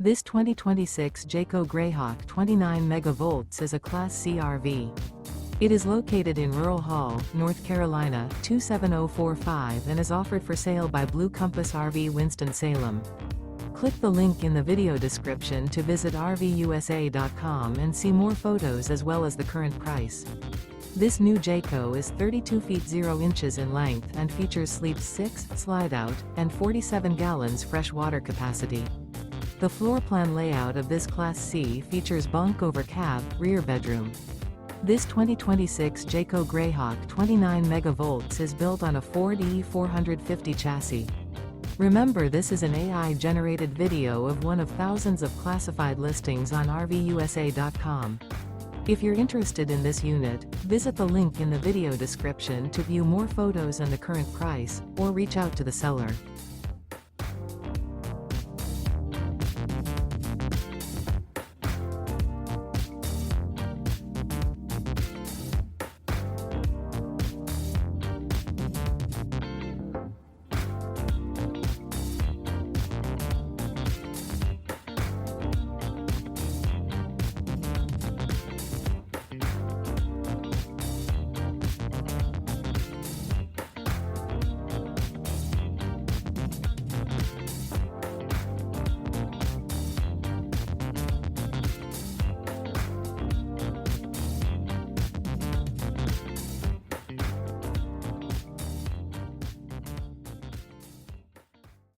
This 2026 Jayco Greyhawk 29MV is a Class C RV. It is located in Rural Hall, North Carolina, 27045 and is offered for sale by Blue Compass RV Winston, Salem. Click the link in the video description to visit RVUSA.com and see more photos as well as the current price. This new Jayco is 32 feet 0 inches in length and features sleep 6, Slideout, and 47 gallons fresh water capacity. The floor plan layout of this Class C features bunk over cab, rear bedroom. This 2026 Jayco Greyhawk 29MV is built on a Ford E450 chassis. Remember, this is an AI-generated video of one of thousands of classified listings on RVUSA.com. If you're interested in this unit, visit the link in the video description to view more photos and the current price, or reach out to the seller.